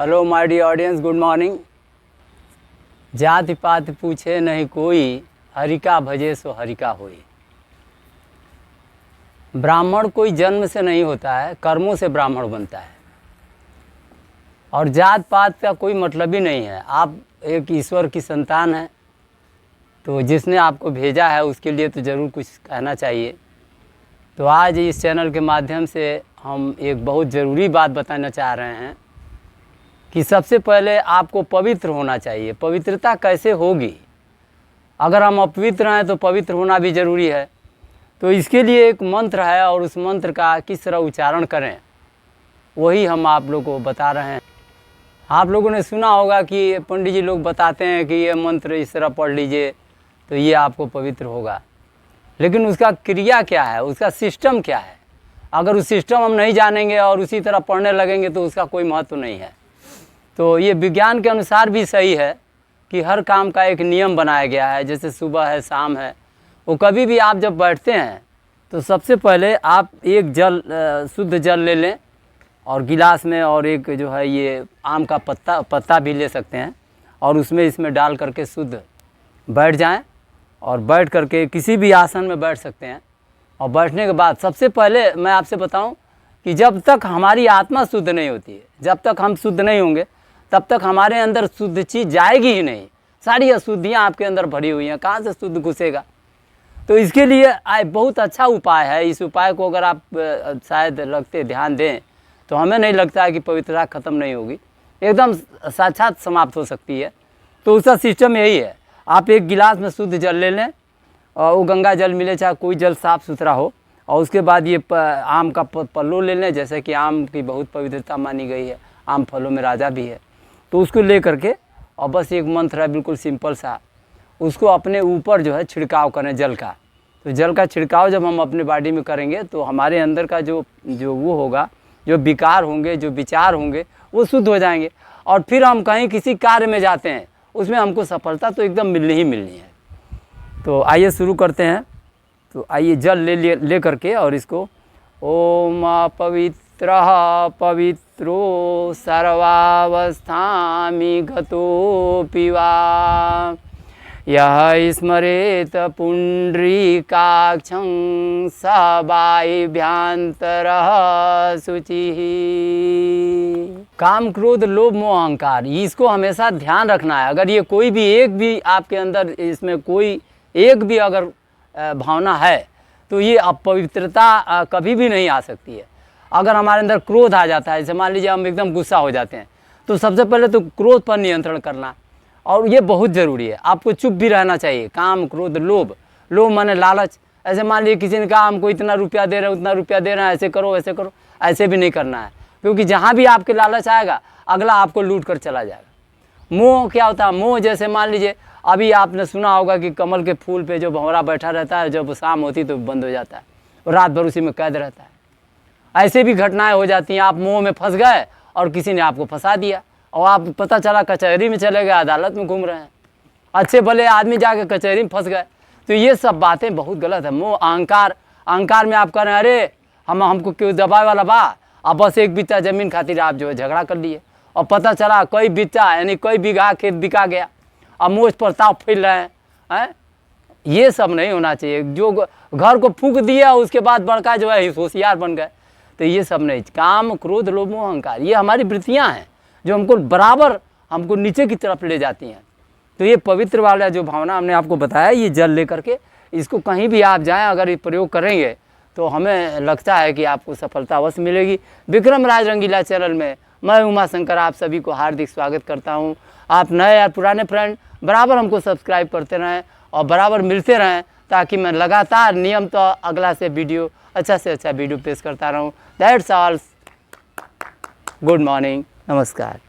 Hello my dear audience, good morning. जाति पात पूछे नहीं कोई, हरिका भजे सो हरिका होई। ब्राह्मण कोई जन्म से नहीं होता है, कर्मों से ब्राह्मण बनता है। और जात पात का कोई मतलब ही नहीं है। आप एक ईश्वर की संतान हैं, तो जिसने आपको भेजा है उसके लिए तो ज़रूर कुछ कहना चाहिए। तो आज इस चैनल के माध्यम से हम एक बहुत ज़रूरी बात बताना चाह रहे हैं कि सबसे पहले आपको पवित्र होना चाहिए। पवित्रता कैसे होगी? अगर हम अपवित्र हैं तो पवित्र होना भी ज़रूरी है। तो इसके लिए एक मंत्र है और उस मंत्र का किस तरह उच्चारण करें वही हम आप लोगों को बता रहे हैं। आप लोगों ने सुना होगा कि पंडित जी लोग बताते हैं कि ये मंत्र इस तरह पढ़ लीजिए तो ये आपको पवित्र होगा, लेकिन उसका क्रिया क्या है, उसका सिस्टम क्या है? अगर उस सिस्टम हम नहीं जानेंगे और उसी तरह पढ़ने लगेंगे तो उसका कोई महत्व नहीं है। तो ये विज्ञान के अनुसार भी सही है कि हर काम का एक नियम बनाया गया है। जैसे सुबह है, शाम है, वो कभी भी आप जब बैठते हैं तो सबसे पहले आप एक शुद्ध जल ले लें और गिलास में, और एक जो है ये आम का पत्ता भी ले सकते हैं और इसमें डाल करके शुद्ध बैठ जाएं। और बैठ करके किसी भी आसन में बैठ सकते हैं। और बैठने के बाद सबसे पहले मैं आपसे बताऊं कि जब तक हमारी आत्मा शुद्ध नहीं होती है, जब तक हम शुद्ध नहीं होंगे तब तक हमारे अंदर शुद्ध चीज़ जाएगी ही नहीं। सारी अशुद्धियाँ आपके अंदर भरी हुई हैं, कहाँ से शुद्ध घुसेगा? तो इसके लिए बहुत अच्छा उपाय है। इस उपाय को अगर आप शायद ध्यान दें तो हमें नहीं लगता है कि पवित्रता खत्म नहीं होगी, एकदम साक्षात समाप्त हो सकती है। तो उसका सिस्टम यही है, आप एक गिलास में शुद्ध जल ले लें और वो गंगा जल मिले चाहे कोई जल साफ़ सुथरा हो, और उसके बाद ये आम का पल्लू ले लें। जैसे कि आम की बहुत पवित्रता मानी गई है, आम फलों में राजा भी है। तो उसको ले करके और बस एक मंत्र है बिल्कुल सिंपल सा, उसको अपने ऊपर जो है छिड़काव करें जल का। तो जल का छिड़काव जब हम अपने बॉडी में करेंगे तो हमारे अंदर का जो वो होगा, जो विकार होंगे, जो विचार होंगे, वो शुद्ध हो जाएंगे। और फिर हम कहीं किसी कार्य में जाते हैं उसमें हमको सफलता तो एकदम मिलनी ही मिलनी है। तो आइए शुरू करते हैं। तो आइए जल ले करके और इसको ओम पवित्रः पवित्रो सर्वावस्थामि गतोऽपि वा यः स्मरेत पुण्डरीकाक्षं स वायुभ्यन्तरः शुचिः। काम, क्रोध, लोभ, मोह, अहंकार, इसको हमेशा ध्यान रखना है। अगर ये कोई भी एक भी आपके अंदर, इसमें कोई एक भी अगर भावना है तो ये अपवित्रता कभी भी नहीं आ सकती है। अगर हमारे अंदर क्रोध आ जाता है, जैसे मान लीजिए हम एकदम गुस्सा हो जाते हैं, तो सबसे पहले तो क्रोध पर नियंत्रण करना, और ये बहुत ज़रूरी है। आपको चुप भी रहना चाहिए। काम, क्रोध, लोभ, लोभ माने लालच। ऐसे मान लीजिए किसी ने कहा हमको इतना रुपया दे रहे हैं, उतना रुपया दे रहे हैं, ऐसे करो ऐसे करो, ऐसे भी नहीं करना है, क्योंकि जहाँ भी आपके लालच आएगा अगला आपको लूट कर चला जाएगा। मोह क्या होता है? मोह जैसे मान लीजिए अभी आपने सुना होगा कि कमल के फूल पे जो भंवरा बैठा रहता है, जब शाम होती तो बंद हो जाता है और रात भर उसी में कैद रहता है। ऐसे भी घटनाएं हो जाती हैं। आप मोह में फंस गए और किसी ने आपको फंसा दिया और आप पता चला कचहरी में चले गए, अदालत में घूम रहे हैं। अच्छे भले आदमी जाके कचहरी में फंस गए। तो ये सब बातें बहुत गलत है। मोह, अहंकार, अहंकार में आप कह रहे हैं अरे हमको क्यों दबाए वाला बा, अब बस एक बित्ता जमीन खातिर आप जो है झगड़ा कर लिए और पता चला कई बित्ता यानी कई बीघा खेत बिका गया, अब मुझ पर ताव फैल रहे हैं। ये सब नहीं होना चाहिए। जो घर को फूंक दिया उसके बाद बड़का जो है होशियार बन गए, तो ये सब नहीं। काम, क्रोध, लोभ, मोह, अहंकार, ये हमारी वृत्तियाँ हैं जो हमको बराबर हमको नीचे की तरफ ले जाती हैं। तो ये पवित्र वाला जो भावना हमने आपको बताया, ये जल ले करके इसको कहीं भी आप जाएं अगर ये प्रयोग करेंगे तो हमें लगता है कि आपको सफलता अवश्य मिलेगी। विक्रम राज रंगीला चैनल में मैं उमा शंकर आप सभी को हार्दिक स्वागत करता हूँ। आप नए या पुराने फ्रेंड बराबर हमको सब्सक्राइब करते रहें और बराबर मिलते रहें, ताकि मैं लगातार नियम तो अगला से वीडियो अच्छा से अच्छा वीडियो पेश करता रहूँ। That's all. गुड मॉर्निंग, नमस्कार।